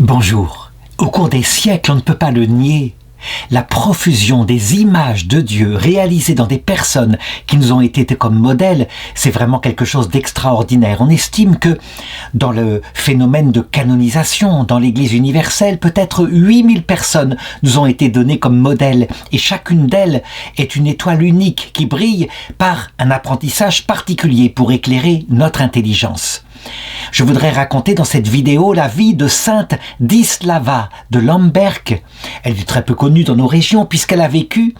Bonjour. Au cours des siècles, on ne peut pas le nier, la profusion des images de Dieu réalisées dans des personnes qui nous ont été comme modèles, c'est vraiment quelque chose d'extraordinaire. On estime que dans le phénomène de canonisation, dans l'Église universelle, peut-être 8000 personnes nous ont été données comme modèles et chacune d'elles est une étoile unique qui brille par un apprentissage particulier pour éclairer notre intelligence. Je voudrais raconter dans cette vidéo la vie de Sainte Dislava de Lemberg. Elle est très peu connue dans nos régions puisqu'elle a vécu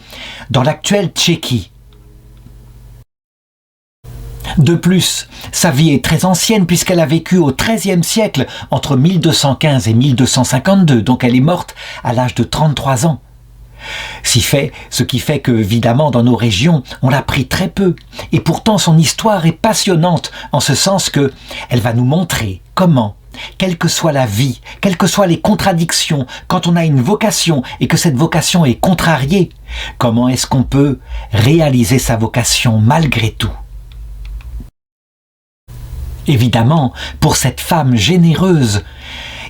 dans l'actuelle Tchéquie. De plus, sa vie est très ancienne puisqu'elle a vécu au XIIIe siècle entre 1215 et 1252, donc elle est morte à l'âge de 33 ans. Ce qui fait que, évidemment, dans nos régions, on l'apprit très peu. Et pourtant, son histoire est passionnante, en ce sens que elle va nous montrer comment, quelle que soit la vie, quelles que soient les contradictions, quand on a une vocation et que cette vocation est contrariée, comment est-ce qu'on peut réaliser sa vocation malgré tout. Évidemment, pour cette femme généreuse,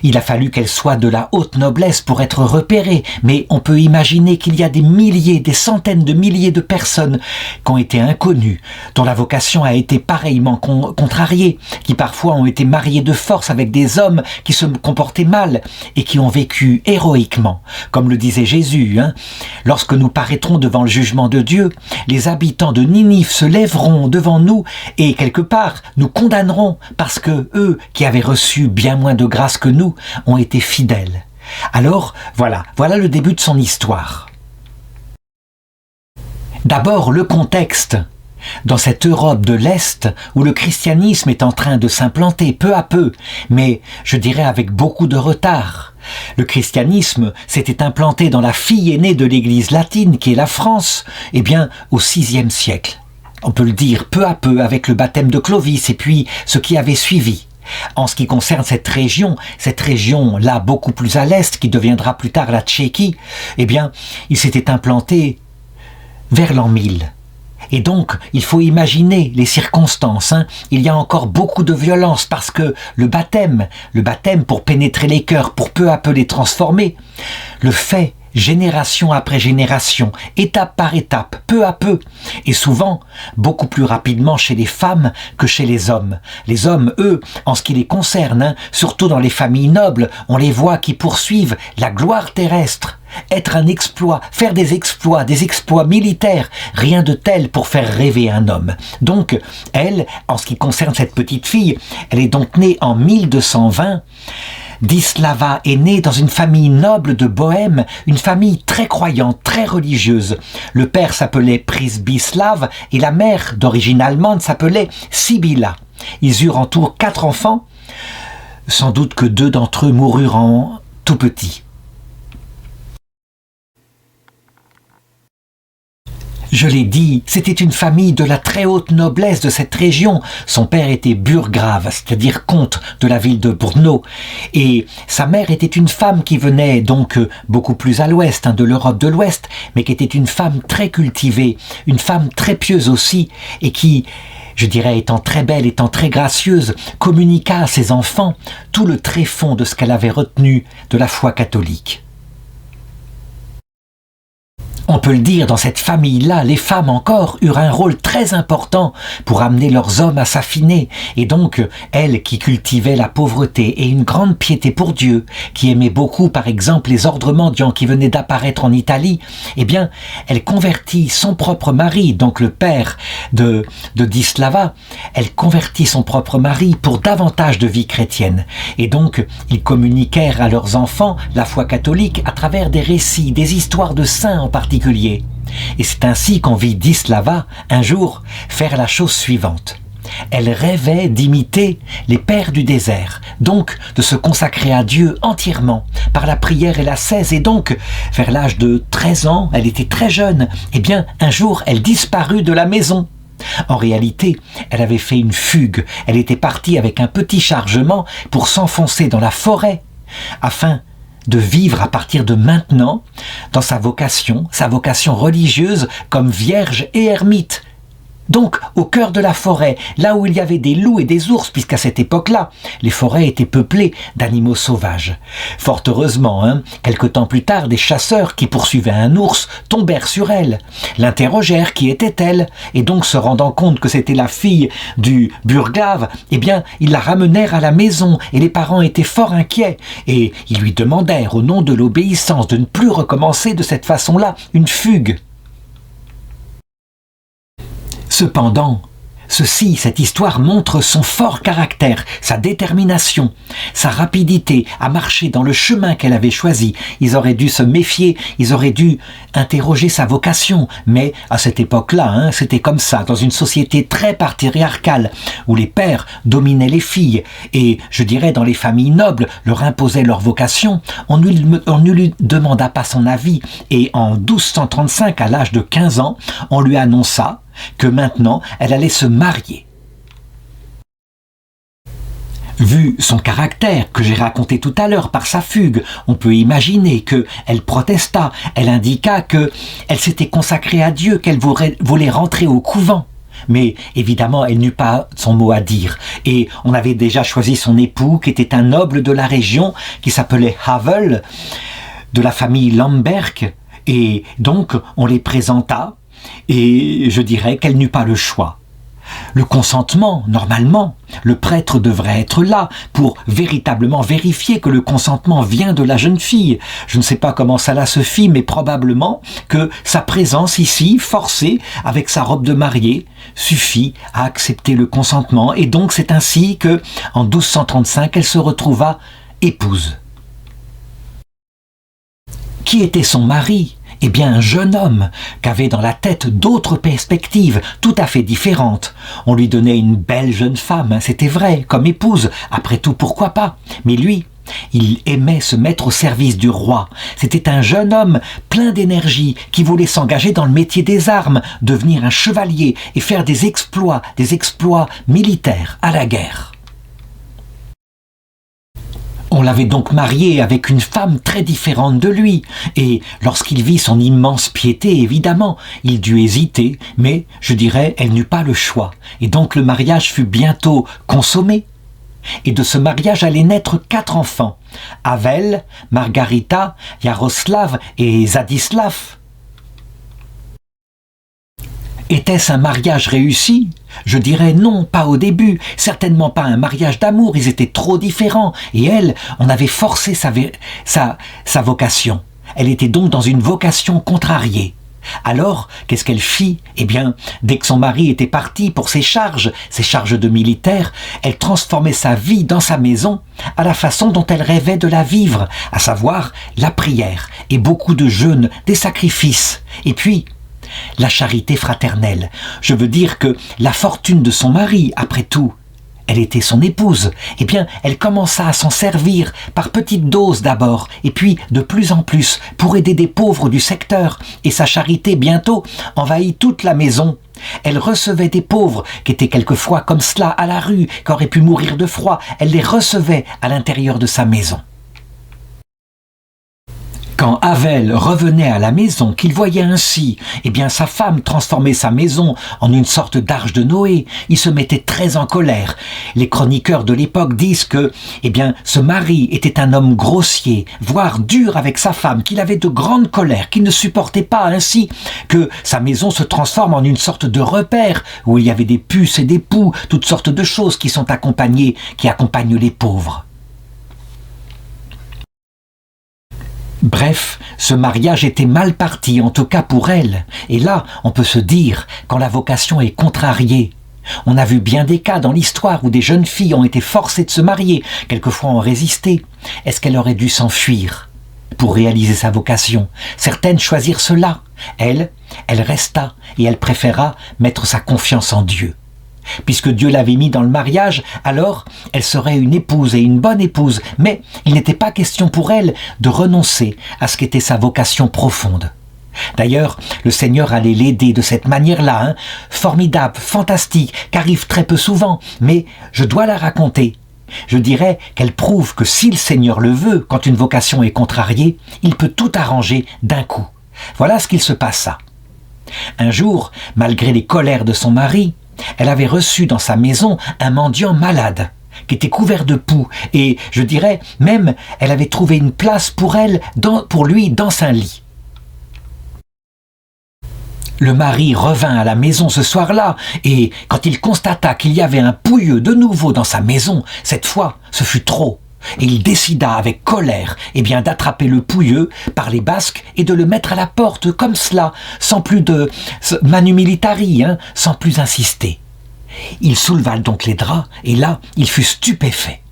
il a fallu qu'elle soit de la haute noblesse pour être repérée, mais on peut imaginer qu'il y a des milliers, des centaines de milliers de personnes qui ont été inconnues, dont la vocation a été pareillement contrariée, qui parfois ont été mariées de force avec des hommes qui se comportaient mal et qui ont vécu héroïquement. Comme le disait Jésus, lorsque nous paraîtrons devant le jugement de Dieu, les habitants de Ninive se lèveront devant nous et quelque part nous condamneront parce que eux qui avaient reçu bien moins de grâce que nous ont été fidèles. Alors, voilà le début de son histoire. D'abord, le contexte. Dans cette Europe de l'Est, où le christianisme est en train de s'implanter peu à peu, mais je dirais avec beaucoup de retard. Le christianisme s'était implanté dans la fille aînée de l'Église latine, qui est la France, au VIe siècle. On peut le dire peu à peu avec le baptême de Clovis et puis ce qui avait suivi. En ce qui concerne cette région-là beaucoup plus à l'est, qui deviendra plus tard la Tchéquie, il s'était implanté vers l'an 1000. Et donc, il faut imaginer les circonstances. Il y a encore beaucoup de violence parce que le baptême pour pénétrer les cœurs, pour peu à peu les transformer, le fait génération après génération, étape par étape, peu à peu, et souvent beaucoup plus rapidement chez les femmes que chez les hommes. Les hommes, eux, en ce qui les concerne, surtout dans les familles nobles, on les voit qui poursuivent la gloire terrestre. Être un exploit, faire des exploits militaires, rien de tel pour faire rêver un homme. Donc, elle, en ce qui concerne cette petite fille, elle est donc née en 1220. Dislava est née dans une famille noble de Bohême, une famille très croyante, très religieuse. Le père s'appelait Przybislav et la mère, d'origine allemande, s'appelait Sibylla. Ils eurent en tout 4 enfants, sans doute que 2 d'entre eux moururent tout petits. Je l'ai dit, c'était une famille de la très haute noblesse de cette région. Son père était burgrave, c'est-à-dire comte de la ville de Brno. Et sa mère était une femme qui venait donc beaucoup plus à l'ouest, de l'Europe de l'Ouest, mais qui était une femme très cultivée, une femme très pieuse aussi, et qui, je dirais, étant très belle, étant très gracieuse, communiqua à ses enfants tout le tréfonds de ce qu'elle avait retenu de la foi catholique. On peut le dire, dans cette famille-là, les femmes encore eurent un rôle très important pour amener leurs hommes à s'affiner. Et donc, elle qui cultivait la pauvreté et une grande piété pour Dieu, qui aimait beaucoup, par exemple, les ordres mendiants qui venaient d'apparaître en Italie, elle convertit son propre mari, donc le père de Dislava, elle convertit son propre mari pour davantage de vie chrétienne. Et donc, ils communiquèrent à leurs enfants la foi catholique à travers des récits, des histoires de saints en particulier. Et c'est ainsi qu'on vit Dislava, un jour, faire la chose suivante. Elle rêvait d'imiter les pères du désert, donc de se consacrer à Dieu entièrement, par la prière et l'ascèse, et donc, vers l'âge de 13 ans, elle était très jeune, un jour, elle disparut de la maison. En réalité, elle avait fait une fugue, elle était partie avec un petit chargement pour s'enfoncer dans la forêt, afin de vivre à partir de maintenant dans sa vocation religieuse comme vierge et ermite, Donc, au cœur de la forêt, là où il y avait des loups et des ours, puisqu'à cette époque-là, les forêts étaient peuplées d'animaux sauvages. Fort heureusement, quelque temps plus tard, des chasseurs qui poursuivaient un ours tombèrent sur elle, l'interrogèrent qui était-elle, et donc se rendant compte que c'était la fille du burglave, eh bien, ils la ramenèrent à la maison, et les parents étaient fort inquiets, et ils lui demandèrent, au nom de l'obéissance, de ne plus recommencer de cette façon-là une fugue. Cependant, cette histoire montre son fort caractère, sa détermination, sa rapidité à marcher dans le chemin qu'elle avait choisi. Ils auraient dû se méfier, ils auraient dû interroger sa vocation. Mais à cette époque-là, c'était comme ça, dans une société très patriarcale, où les pères dominaient les filles, et je dirais dans les familles nobles, leur imposaient leur vocation. On ne lui demanda pas son avis, et en 1235, à l'âge de 15 ans, on lui annonça que maintenant elle allait se marier. Vu son caractère que j'ai raconté tout à l'heure par sa fugue, on peut imaginer qu'elle protesta, elle indiqua qu'elle s'était consacrée à Dieu, qu'elle voulait rentrer au couvent. Mais évidemment, elle n'eut pas son mot à dire. Et on avait déjà choisi son époux, qui était un noble de la région, qui s'appelait Havel, de la famille Lamberg. Et donc, on les présenta. Et je dirais qu'elle n'eut pas le choix. Le consentement, normalement, le prêtre devrait être là pour véritablement vérifier que le consentement vient de la jeune fille. Je ne sais pas comment cela se fit, mais probablement que sa présence ici, forcée, avec sa robe de mariée, suffit à accepter le consentement. Et donc c'est ainsi que, en 1235, elle se retrouva épouse. Qui était son mari ? Eh bien, un jeune homme qu'avait dans la tête d'autres perspectives tout à fait différentes. On lui donnait une belle jeune femme, c'était vrai, comme épouse. Après tout, pourquoi pas ? Mais lui, il aimait se mettre au service du roi. C'était un jeune homme plein d'énergie qui voulait s'engager dans le métier des armes, devenir un chevalier et faire des exploits militaires à la guerre. On l'avait donc marié avec une femme très différente de lui, et lorsqu'il vit son immense piété, évidemment, il dut hésiter, mais, je dirais, elle n'eut pas le choix, et donc le mariage fut bientôt consommé. Et de ce mariage allaient naître 4 enfants, Havel, Margarita, Jaroslav et Zadislav. Était-ce un mariage réussi ? Je dirais non, pas au début, certainement pas un mariage d'amour, ils étaient trop différents, et elle, on avait forcé sa vocation. Elle était donc dans une vocation contrariée. Alors, qu'est-ce qu'elle fit ? Eh bien, dès que son mari était parti pour ses charges de militaire, elle transformait sa vie dans sa maison à la façon dont elle rêvait de la vivre, à savoir la prière, et beaucoup de jeûnes, des sacrifices, et puis la charité fraternelle. Je veux dire que la fortune de son mari, après tout, elle était son épouse. Eh bien, elle commença à s'en servir par petites doses d'abord, et puis de plus en plus, pour aider des pauvres du secteur. Et sa charité, bientôt, envahit toute la maison. Elle recevait des pauvres qui étaient quelquefois comme cela à la rue, qui auraient pu mourir de froid. Elle les recevait à l'intérieur de sa maison. Quand Havel revenait à la maison, qu'il voyait ainsi, eh bien sa femme transformait sa maison en une sorte d'arche de Noé. Il se mettait très en colère. Les chroniqueurs de l'époque disent que, eh bien, ce mari était un homme grossier, voire dur avec sa femme, qu'il avait de grandes colères, qu'il ne supportait pas ainsi que sa maison se transforme en une sorte de repère où il y avait des puces et des poux, toutes sortes de choses qui accompagnent les pauvres. Bref, ce mariage était mal parti, en tout cas pour elle. Et là, on peut se dire, quand la vocation est contrariée, on a vu bien des cas dans l'histoire où des jeunes filles ont été forcées de se marier, quelquefois ont résisté. Est-ce qu'elle aurait dû s'enfuir pour réaliser sa vocation ? Certaines choisirent cela. Elle resta et elle préféra mettre sa confiance en Dieu. Puisque Dieu l'avait mis dans le mariage, alors elle serait une épouse et une bonne épouse. Mais il n'était pas question pour elle de renoncer à ce qu'était sa vocation profonde. D'ailleurs, le Seigneur allait l'aider de cette manière-là, formidable, fantastique, qu'arrive très peu souvent, mais je dois la raconter. Je dirais qu'elle prouve que si le Seigneur le veut, quand une vocation est contrariée, il peut tout arranger d'un coup. Voilà ce qu'il se passa. Un jour, malgré les colères de son mari, elle avait reçu dans sa maison un mendiant malade, qui était couvert de poux, et, je dirais, même, elle avait trouvé une place pour lui dans un lit. Le mari revint à la maison ce soir-là, et quand il constata qu'il y avait un pouilleux de nouveau dans sa maison, cette fois, ce fut trop. Et il décida avec colère d'attraper le pouilleux par les basques et de le mettre à la porte comme cela, sans plus de manu militari, sans plus insister. Il souleva donc les draps et là, il fut stupéfait.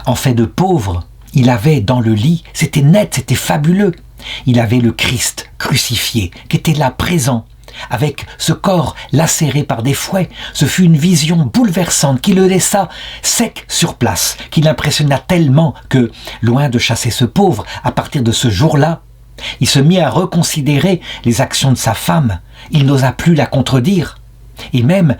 En fait de pauvre, il avait dans le lit, c'était net, c'était fabuleux, il avait le Christ crucifié qui était là présent, avec ce corps lacéré par des fouets. Ce fut une vision bouleversante qui le laissa sec sur place, qui l'impressionna tellement que, loin de chasser ce pauvre, à partir de ce jour-là, il se mit à reconsidérer les actions de sa femme. Il n'osa plus la contredire. Et même,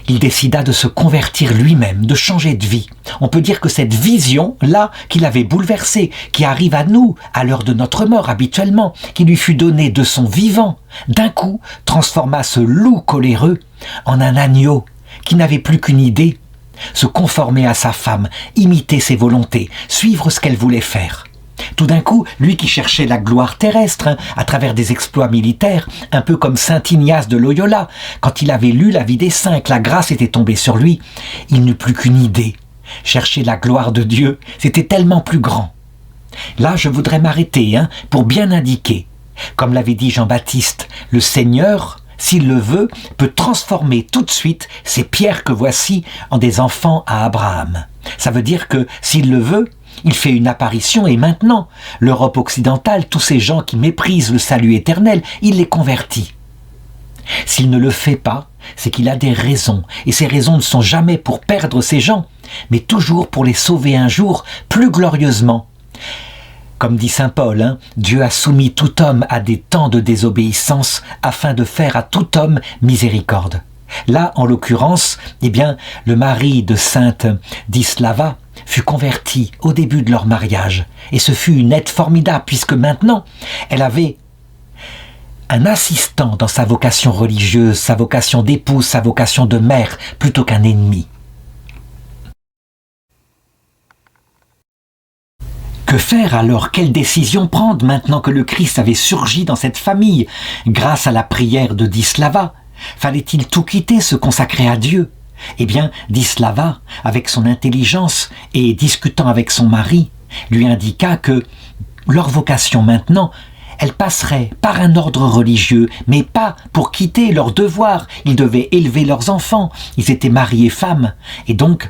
il décida de se convertir lui-même, de changer de vie. On peut dire que cette vision-là, qui l'avait bouleversé, qui arrive à nous, à l'heure de notre mort habituellement, qui lui fut donnée de son vivant, d'un coup transforma ce loup coléreux en un agneau qui n'avait plus qu'une idée, se conformer à sa femme, imiter ses volontés, suivre ce qu'elle voulait faire. Tout d'un coup, lui qui cherchait la gloire terrestre, à travers des exploits militaires, un peu comme saint Ignace de Loyola, quand il avait lu la vie des saints, que la grâce était tombée sur lui, il n'eut plus qu'une idée. Chercher la gloire de Dieu, c'était tellement plus grand. Là, je voudrais m'arrêter, pour bien indiquer. Comme l'avait dit Jean-Baptiste, le Seigneur, s'il le veut, peut transformer tout de suite ces pierres que voici en des enfants à Abraham. Ça veut dire que, s'il le veut, il fait une apparition et maintenant, l'Europe occidentale, tous ces gens qui méprisent le salut éternel, il les convertit. S'il ne le fait pas, c'est qu'il a des raisons, et ces raisons ne sont jamais pour perdre ces gens, mais toujours pour les sauver un jour plus glorieusement. Comme dit saint Paul, Dieu a soumis tout homme à des temps de désobéissance afin de faire à tout homme miséricorde. Là, en l'occurrence, le mari de sainte Dislava fut converti au début de leur mariage. Et ce fut une aide formidable, puisque maintenant, elle avait un assistant dans sa vocation religieuse, sa vocation d'épouse, sa vocation de mère, plutôt qu'un ennemi. Que faire alors? Quelle décision prendre maintenant que le Christ avait surgi dans cette famille grâce à la prière de Dislava? Fallait-il tout quitter, se consacrer à Dieu? Dislava, avec son intelligence et discutant avec son mari, lui indiqua que leur vocation maintenant, elle passerait par un ordre religieux, mais pas pour quitter leur devoir. Ils devaient élever leurs enfants, ils étaient mari et femme, et donc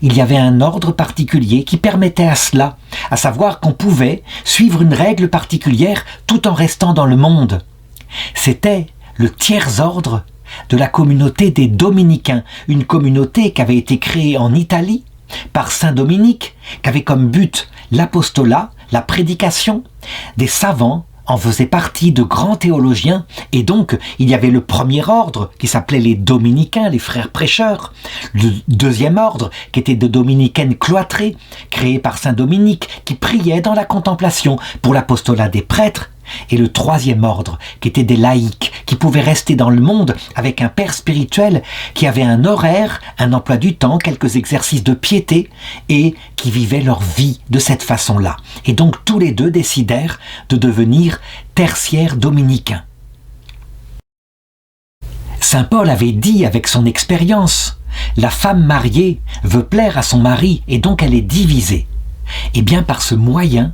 il y avait un ordre particulier qui permettait à cela, à savoir qu'on pouvait suivre une règle particulière tout en restant dans le monde. C'était le tiers-ordre de la communauté des Dominicains, une communauté qui avait été créée en Italie par saint Dominique, qui avait comme but l'apostolat, la prédication. Des savants en faisaient partie, de grands théologiens, et donc il y avait le premier ordre qui s'appelait les Dominicains, les frères prêcheurs, le deuxième ordre qui était de dominicaines cloîtrées, créé par saint Dominique, qui priait dans la contemplation pour l'apostolat des prêtres, et le troisième ordre, qui était des laïcs, qui pouvaient rester dans le monde avec un père spirituel, qui avait un horaire, un emploi du temps, quelques exercices de piété, et qui vivaient leur vie de cette façon-là. Et donc tous les deux décidèrent de devenir tertiaires dominicains. Saint Paul avait dit avec son expérience, la femme mariée veut plaire à son mari et donc elle est divisée. Et bien par ce moyen,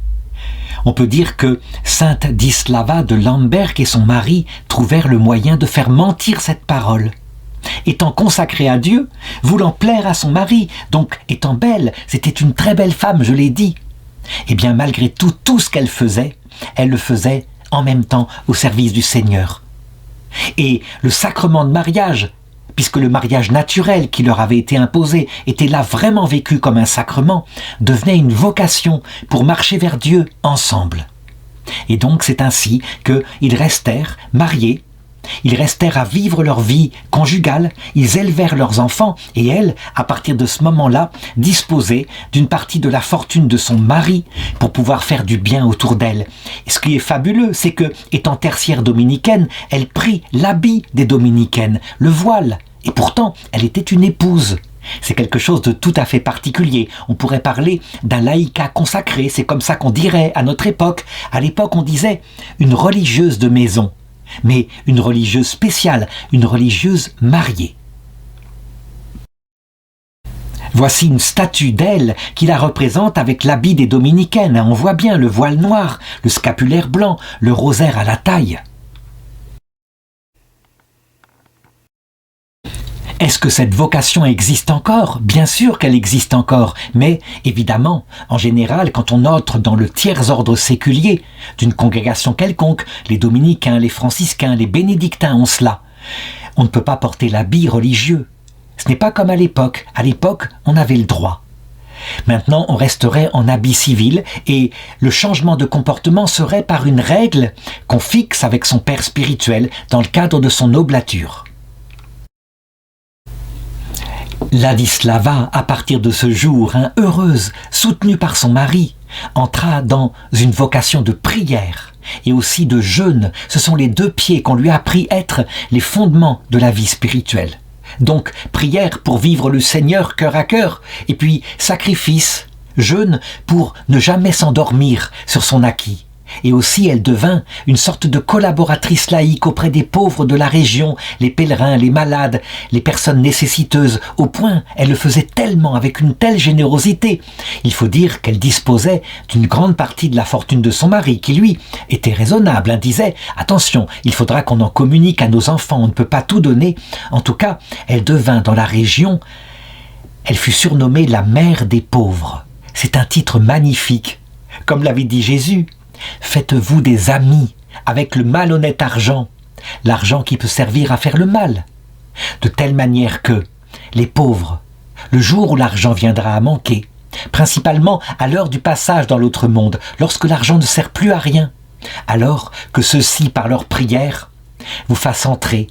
on peut dire que sainte Dislava de Lamberg et son mari trouvèrent le moyen de faire mentir cette parole. Étant consacrée à Dieu, voulant plaire à son mari, donc étant belle, c'était une très belle femme, je l'ai dit. Et bien malgré tout ce qu'elle elle le faisait en même temps au service du Seigneur. Et le sacrement de mariage, puisque le mariage naturel qui leur avait été imposé était là vraiment vécu comme un sacrement, devenait une vocation pour marcher vers Dieu ensemble. Et donc c'est ainsi qu'ils restèrent mariés Ils restèrent à vivre leur vie conjugale, ils élevèrent leurs enfants et elle, à partir de ce moment-là, disposait d'une partie de la fortune de son mari pour pouvoir faire du bien autour d'elle. Et ce qui est fabuleux, c'est que, étant tertiaire dominicaine, elle prit l'habit des dominicaines, le voile, et pourtant elle était une épouse. C'est quelque chose de tout à fait particulier. On pourrait parler d'un laïcat consacré, c'est comme ça qu'on dirait à notre époque. À l'époque, on disait une religieuse de maison, mais une religieuse spéciale, une religieuse mariée. Voici une statue d'elle qui la représente avec l'habit des dominicaines. On voit bien le voile noir, le scapulaire blanc, le rosaire à la taille. Est-ce que cette vocation existe encore? Bien sûr qu'elle existe encore, mais évidemment, en général, quand on entre dans le tiers ordre séculier d'une congrégation quelconque, les dominicains, les franciscains, les bénédictins ont cela. On ne peut pas porter l'habit religieux. Ce n'est pas comme à l'époque. À l'époque, on avait le droit. Maintenant, on resterait en habit civil et le changement de comportement serait par une règle qu'on fixe avec son père spirituel dans le cadre de son oblature. Ladislava, à partir de ce jour, heureuse, soutenue par son mari, entra dans une vocation de prière et aussi de jeûne. Ce sont les deux pieds qu'on lui a appris être les fondements de la vie spirituelle. Donc, prière pour vivre le Seigneur cœur à cœur, et puis sacrifice, jeûne pour ne jamais s'endormir sur son acquis. Et aussi elle devint une sorte de collaboratrice laïque auprès des pauvres de la région, les pèlerins, les malades, les personnes nécessiteuses, au point elle le faisait tellement, avec une telle générosité. Il faut dire qu'elle disposait d'une grande partie de la fortune de son mari, qui lui était raisonnable, disait « Attention, il faudra qu'on en communique à nos enfants, on ne peut pas tout donner ». En tout cas, elle devint dans la région, elle fut surnommée la mère des pauvres. C'est un titre magnifique, comme l'avait dit Jésus. Faites-vous des amis avec le malhonnête argent, l'argent qui peut servir à faire le mal, de telle manière que les pauvres, le jour où l'argent viendra à manquer, principalement à l'heure du passage dans l'autre monde, lorsque l'argent ne sert plus à rien, alors que ceux-ci, par leur prière, vous fassent entrer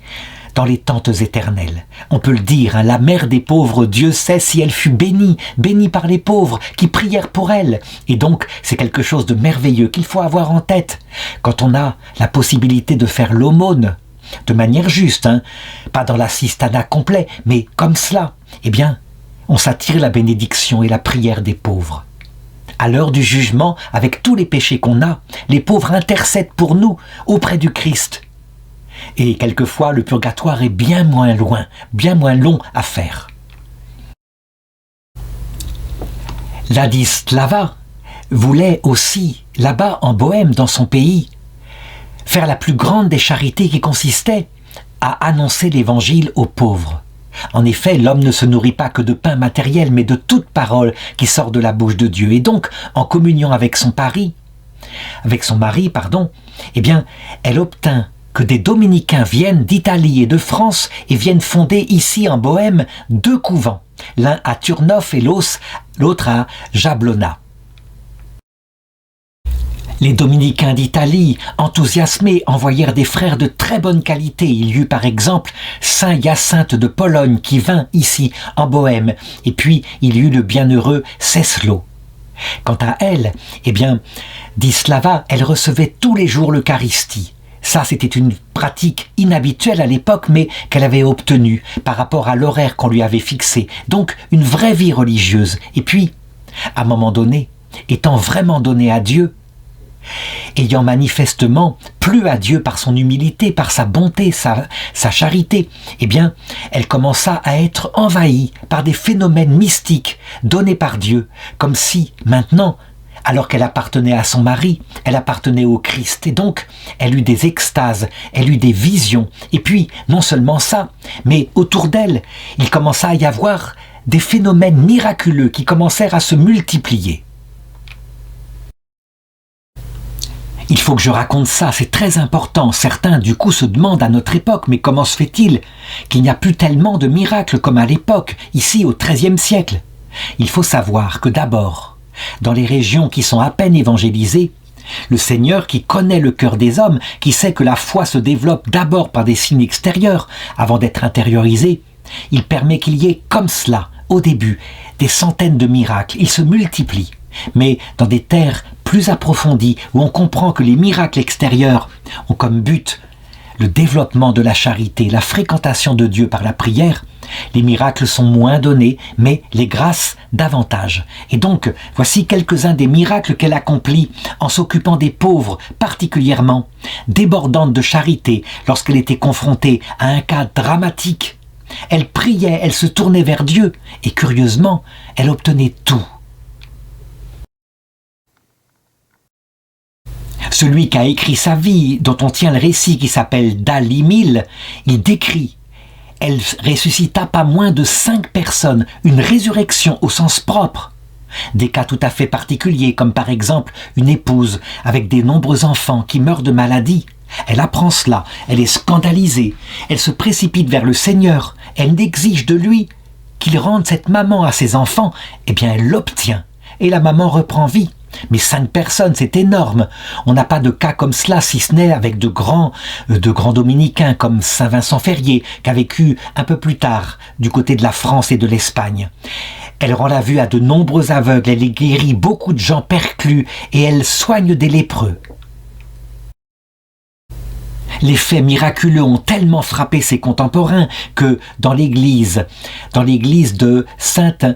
dans les tentes éternelles. On peut le dire, la mère des pauvres, Dieu sait si elle fut bénie par les pauvres qui prièrent pour elle. Et donc, c'est quelque chose de merveilleux qu'il faut avoir en tête. Quand on a la possibilité de faire l'aumône, de manière juste, pas dans l'assistanat complet, mais comme cela, eh bien, on s'attire la bénédiction et la prière des pauvres. À l'heure du jugement, avec tous les péchés qu'on a, les pauvres intercèdent pour nous auprès du Christ. Et quelquefois, le purgatoire est bien moins loin, bien moins long à faire. Ladislava voulait aussi, là-bas en Bohême, dans son pays, faire la plus grande des charités qui consistait à annoncer l'évangile aux pauvres. En effet, l'homme ne se nourrit pas que de pain matériel, mais de toute parole qui sort de la bouche de Dieu. Et donc, en communion avec son mari, eh bien, elle obtint que des dominicains viennent d'Italie et de France et viennent fonder ici en Bohême 2 couvents, l'un à Turnoff et l'autre à Jablona. Les dominicains d'Italie, enthousiasmés, envoyèrent des frères de très bonne qualité. Il y eut par exemple Saint Hyacinthe de Pologne qui vint ici en Bohême, et puis il y eut le bienheureux Ceslo. Quant à elle, eh bien, Dislava, elle recevait tous les jours l'Eucharistie. Ça, c'était une pratique inhabituelle à l'époque, mais qu'elle avait obtenue par rapport à l'horaire qu'on lui avait fixé. Donc, une vraie vie religieuse. Et puis, à un moment donné, étant vraiment donnée à Dieu, ayant manifestement plu à Dieu par son humilité, par sa bonté, sa charité, eh bien, elle commença à être envahie par des phénomènes mystiques donnés par Dieu, comme si, maintenant, alors qu'elle appartenait à son mari, elle appartenait au Christ. Et donc, elle eut des extases, elle eut des visions. Et puis, non seulement ça, mais autour d'elle, il commença à y avoir des phénomènes miraculeux qui commencèrent à se multiplier. Il faut que je raconte ça, c'est très important. Certains, du coup, se demandent à notre époque, mais comment se fait-il qu'il n'y a plus tellement de miracles comme à l'époque, ici au XIIIe siècle? Il faut savoir que d'abord, dans les régions qui sont à peine évangélisées, Le Seigneur qui connaît le cœur des hommes, qui sait que la foi se développe d'abord par des signes extérieurs avant d'être intériorisée, il permet qu'il y ait comme cela, au début, des centaines de miracles. Ils se multiplient, mais dans des terres plus approfondies où on comprend que les miracles extérieurs ont comme but le développement de la charité, la fréquentation de Dieu par la prière. Les miracles sont moins donnés, mais les grâces davantage. Et donc, voici quelques-uns des miracles qu'elle accomplit en s'occupant des pauvres particulièrement, débordante de charité lorsqu'elle était confrontée à un cas dramatique. Elle priait, elle se tournait vers Dieu, et curieusement, elle obtenait tout. Celui qui a écrit sa vie, dont on tient le récit qui s'appelle Dalimil, il décrit: elle ressuscita pas moins de 5 personnes, une résurrection au sens propre. Des cas tout à fait particuliers, comme par exemple une épouse avec des nombreux enfants qui meurent de maladie. Elle apprend cela, elle est scandalisée, elle se précipite vers le Seigneur, elle exige de lui qu'il rende cette maman à ses enfants. Eh bien, elle l'obtient, et la maman reprend vie. Mais 5 personnes, c'est énorme. On n'a pas de cas comme cela, si ce n'est avec de grands dominicains comme Saint Vincent Ferrier, qui a vécu un peu plus tard du côté de la France et de l'Espagne. Elle rend la vue à de nombreux aveugles, elle guérit beaucoup de gens perclus et elle soigne des lépreux. Les faits miraculeux ont tellement frappé ses contemporains que dans l'église de Sainte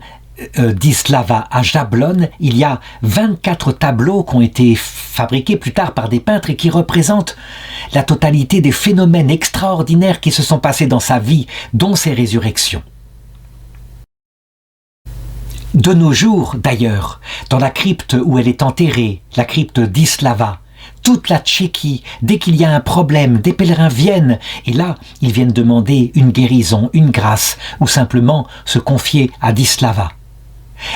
Dislava à Jablonne, il y a 24 tableaux qui ont été fabriqués plus tard par des peintres et qui représentent la totalité des phénomènes extraordinaires qui se sont passés dans sa vie, dont ses résurrections. De nos jours, d'ailleurs, dans la crypte où elle est enterrée, la crypte d'Islava, toute la Tchéquie, dès qu'il y a un problème, des pèlerins viennent, et là, ils viennent demander une guérison, une grâce, ou simplement se confier à Dislava.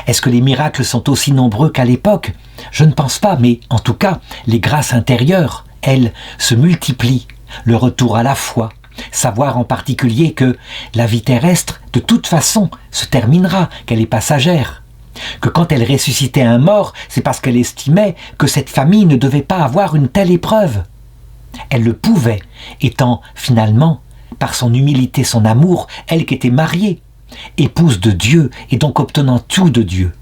Est-ce que les miracles sont aussi nombreux qu'à l'époque? Je ne pense pas, mais en tout cas, les grâces intérieures, elles, se multiplient. Le retour à la foi, savoir en particulier que la vie terrestre, de toute façon, se terminera, qu'elle est passagère. Que quand elle ressuscitait un mort, c'est parce qu'elle estimait que cette famille ne devait pas avoir une telle épreuve. Elle le pouvait, étant finalement, par son humilité, son amour, elle qui était mariée, épouse de Dieu et donc obtenant tout de Dieu.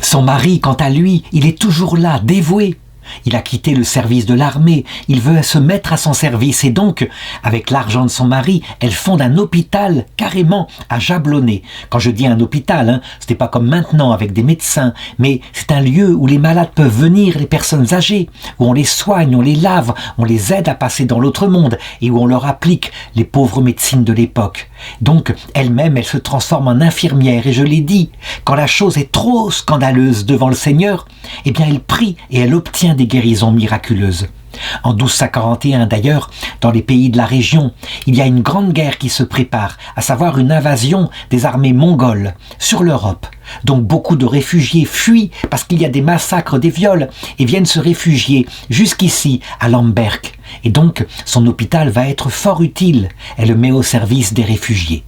Son mari, quant à lui, il est toujours là, dévoué. Il a quitté le service de l'armée, il veut se mettre à son service et donc, avec l'argent de son mari, elle fonde un hôpital carrément à Jablonné. Quand je dis un hôpital, ce n'est pas comme maintenant avec des médecins, mais c'est un lieu où les malades peuvent venir, les personnes âgées, où on les soigne, on les lave, on les aide à passer dans l'autre monde et où on leur applique les pauvres médecines de l'époque. Donc, elle-même, elle se transforme en infirmière et je l'ai dit, quand la chose est trop scandaleuse devant le Seigneur, eh bien elle prie et elle obtient des guérisons miraculeuses. En 1241 d'ailleurs, dans les pays de la région, il y a une grande guerre qui se prépare, à savoir une invasion des armées mongoles sur l'Europe. Donc beaucoup de réfugiés fuient parce qu'il y a des massacres, des viols, et viennent se réfugier jusqu'ici à Lemberg. Et donc son hôpital va être fort utile, elle le met au service des réfugiés.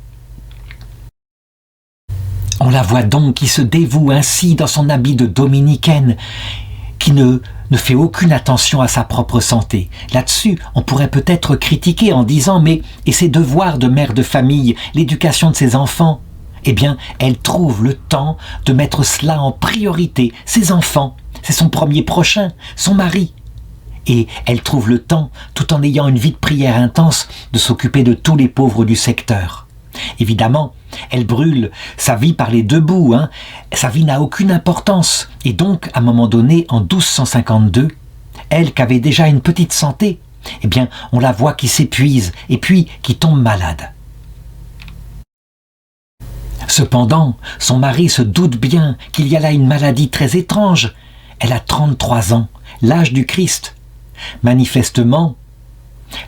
On la voit donc qui se dévoue ainsi dans son habit de dominicaine, qui ne fait aucune attention à sa propre santé. Là-dessus, on pourrait peut-être critiquer en disant « mais et ses devoirs de mère de famille, l'éducation de ses enfants ?» Eh bien, elle trouve le temps de mettre cela en priorité. Ses enfants, c'est son premier prochain, son mari. Et elle trouve le temps, tout en ayant une vie de prière intense, de s'occuper de tous les pauvres du secteur. Évidemment, elle brûle sa vie par les deux bouts, Sa vie n'a aucune importance. Et donc, à un moment donné, en 1252, elle qui avait déjà une petite santé, eh bien, on la voit qui s'épuise et puis qui tombe malade. Cependant, son mari se doute bien qu'il y a là une maladie très étrange. Elle a 33 ans, l'âge du Christ. Manifestement,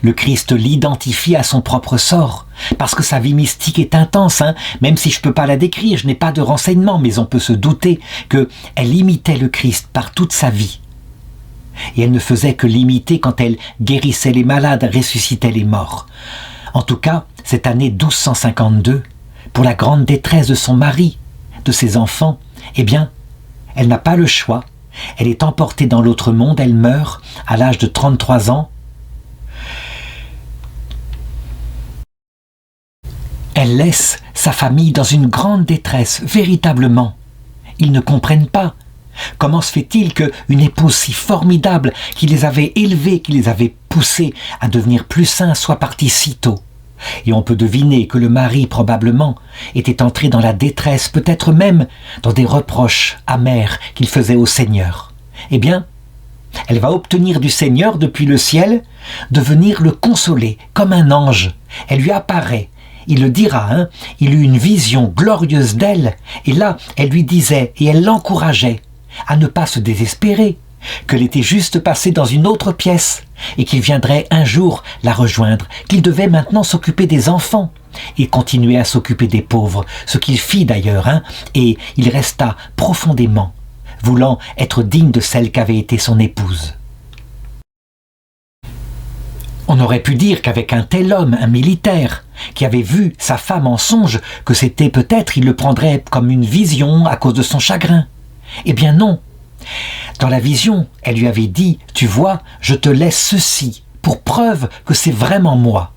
le Christ l'identifie à son propre sort, parce que sa vie mystique est intense, même si je ne peux pas la décrire, je n'ai pas de renseignements, mais on peut se douter qu'elle imitait le Christ par toute sa vie. Et elle ne faisait que l'imiter quand elle guérissait les malades, ressuscitait les morts. En tout cas, cette année 1252, pour la grande détresse de son mari, de ses enfants, eh bien, elle n'a pas le choix. Elle est emportée dans l'autre monde, elle meurt à l'âge de 33 ans. Elle laisse sa famille dans une grande détresse, véritablement. Ils ne comprennent pas. Comment se fait-il qu'une épouse si formidable, qui les avait élevés, qui les avait poussés à devenir plus saints, soit partie si tôt? Et on peut deviner que le mari, probablement, était entré dans la détresse, peut-être même dans des reproches amers qu'il faisait au Seigneur. Eh bien, elle va obtenir du Seigneur, depuis le ciel, de venir le consoler, comme un ange. Elle lui apparaît. Il le dira, il eut une vision glorieuse d'elle, et là, elle lui disait, et elle l'encourageait, à ne pas se désespérer, qu'elle était juste passée dans une autre pièce, et qu'il viendrait un jour la rejoindre, qu'il devait maintenant s'occuper des enfants, et continuer à s'occuper des pauvres, ce qu'il fit d'ailleurs, et il resta profondément, voulant être digne de celle qu'avait été son épouse. On aurait pu dire qu'avec un tel homme, un militaire, qui avait vu sa femme en songe, que c'était peut-être, il le prendrait comme une vision à cause de son chagrin. Eh bien non. Dans la vision, elle lui avait dit, « Tu vois, je te laisse ceci, pour preuve que c'est vraiment moi. »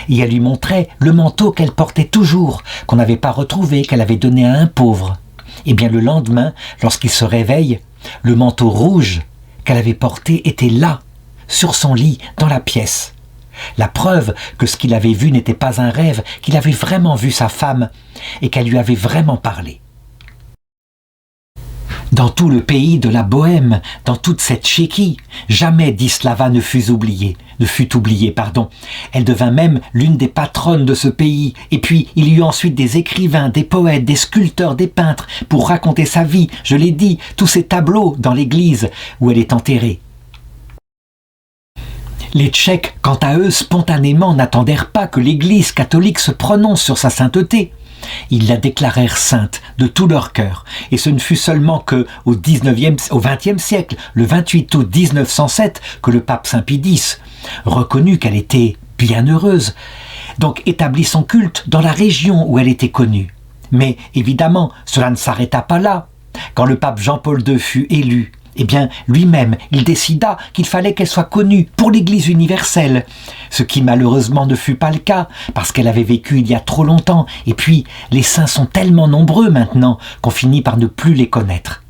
Et elle lui montrait le manteau qu'elle portait toujours, qu'on n'avait pas retrouvé, qu'elle avait donné à un pauvre. Eh bien le lendemain, lorsqu'il se réveille, le manteau rouge qu'elle avait porté était là, sur son lit, dans la pièce. La preuve que ce qu'il avait vu n'était pas un rêve, qu'il avait vraiment vu sa femme et qu'elle lui avait vraiment parlé. Dans tout le pays de la Bohême, dans toute cette Tchéquie, jamais Dislava ne fut oubliée. Elle devint même l'une des patronnes de ce pays. Et puis, il y eut ensuite des écrivains, des poètes, des sculpteurs, des peintres pour raconter sa vie. Je l'ai dit, tous ces tableaux dans l'église où elle est enterrée. Les Tchèques, quant à eux, spontanément n'attendèrent pas que l'Église catholique se prononce sur sa sainteté. Ils la déclarèrent sainte de tout leur cœur. Et ce ne fut seulement qu'au XXe siècle, le 28 août 1907, que le pape Saint Pie X reconnut qu'elle était bienheureuse, donc établit son culte dans la région où elle était connue. Mais évidemment, cela ne s'arrêta pas là. Quand le pape Jean-Paul II fut élu, eh bien, lui-même, il décida qu'il fallait qu'elle soit connue pour l'Église universelle, ce qui malheureusement ne fut pas le cas, parce qu'elle avait vécu il y a trop longtemps, et puis les saints sont tellement nombreux maintenant qu'on finit par ne plus les connaître.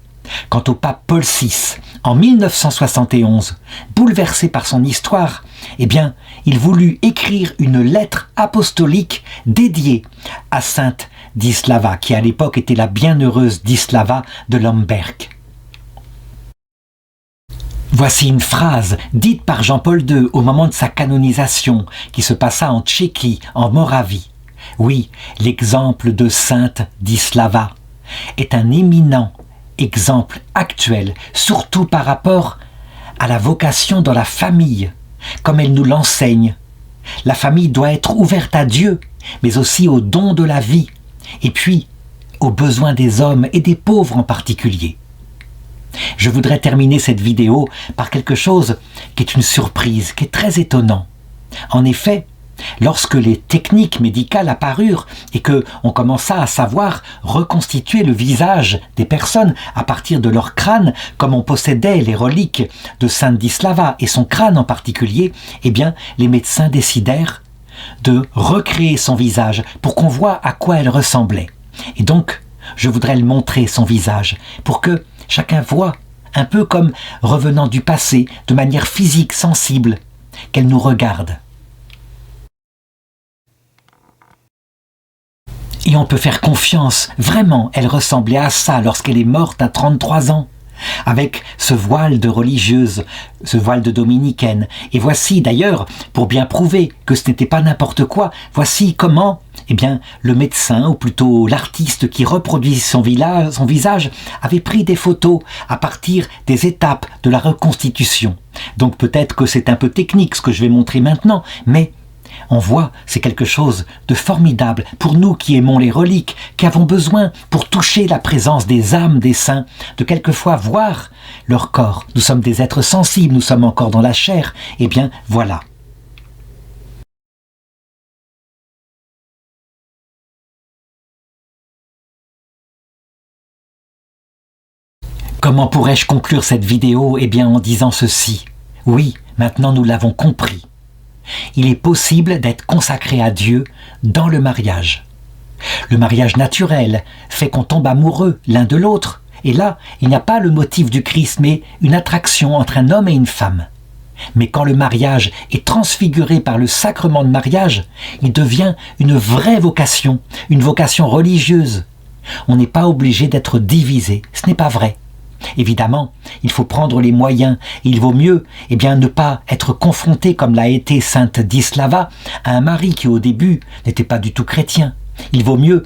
Quant au pape Paul VI, en 1971, bouleversé par son histoire, eh bien, il voulut écrire une lettre apostolique dédiée à sainte Dislava, qui à l'époque était la bienheureuse Dislava de Lemberg. Voici une phrase dite par Jean-Paul II au moment de sa canonisation, qui se passa en Tchéquie, en Moravie. Oui, l'exemple de sainte Dislava est un éminent exemple actuel, surtout par rapport à la vocation dans la famille, comme elle nous l'enseigne. La famille doit être ouverte à Dieu, mais aussi aux dons de la vie, et puis aux besoins des hommes et des pauvres en particulier. Je voudrais terminer cette vidéo par quelque chose qui est une surprise, qui est très étonnant. En effet, lorsque les techniques médicales apparurent et qu'on commença à savoir reconstituer le visage des personnes à partir de leur crâne, comme on possédait les reliques de Sainte Dislava et son crâne en particulier, eh bien, les médecins décidèrent de recréer son visage pour qu'on voit à quoi elle ressemblait. Et donc, je voudrais le montrer, son visage, pour que chacun voit, un peu comme revenant du passé, de manière physique, sensible, qu'elle nous regarde. Et on peut faire confiance, vraiment, elle ressemblait à ça lorsqu'elle est morte à 33 ans, avec ce voile de religieuse, ce voile de dominicaine. Et voici d'ailleurs, pour bien prouver que ce n'était pas n'importe quoi, voici comment, eh bien, le médecin, ou plutôt l'artiste qui reproduit son visage, avait pris des photos à partir des étapes de la reconstitution. Donc peut-être que c'est un peu technique ce que je vais montrer maintenant, mais on voit, c'est quelque chose de formidable pour nous qui aimons les reliques, qui avons besoin, pour toucher la présence des âmes des saints, de quelquefois voir leur corps. Nous sommes des êtres sensibles, nous sommes encore dans la chair. Eh bien, voilà. Comment pourrais-je conclure cette vidéo? Eh bien en disant ceci. Oui, maintenant nous l'avons compris. Il est possible d'être consacré à Dieu dans le mariage. Le mariage naturel fait qu'on tombe amoureux l'un de l'autre. Et là, il n'y a pas le motif du Christ, mais une attraction entre un homme et une femme. Mais quand le mariage est transfiguré par le sacrement de mariage, il devient une vraie vocation, une vocation religieuse. On n'est pas obligé d'être divisé, ce n'est pas vrai. Évidemment, il faut prendre les moyens, et il vaut mieux ne pas être confronté, comme l'a été sainte Dislava, à un mari qui au début n'était pas du tout chrétien. Il vaut mieux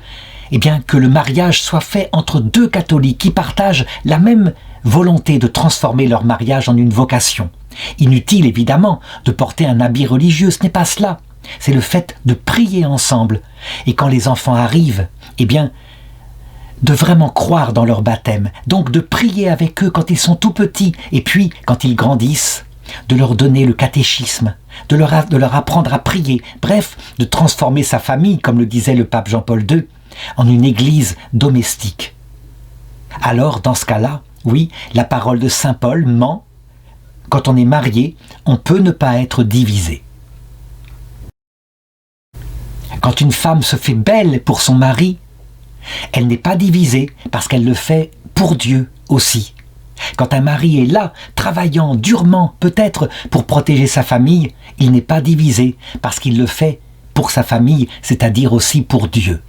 que le mariage soit fait entre deux catholiques qui partagent la même volonté de transformer leur mariage en une vocation. Inutile évidemment de porter un habit religieux, ce n'est pas cela. C'est le fait de prier ensemble. Et quand les enfants arrivent, de vraiment croire dans leur baptême, donc de prier avec eux quand ils sont tout petits, et puis quand ils grandissent, de leur donner le catéchisme, de leur apprendre à prier, bref, de transformer sa famille, comme le disait le pape Jean-Paul II, en une église domestique. Alors, dans ce cas-là, oui, la parole de saint Paul ment. Quand on est marié, on peut ne pas être divisé. Quand une femme se fait belle pour son mari, elle n'est pas divisée parce qu'elle le fait pour Dieu aussi. Quand un mari est là, travaillant durement, peut-être pour protéger sa famille, il n'est pas divisé parce qu'il le fait pour sa famille, c'est-à-dire aussi pour Dieu.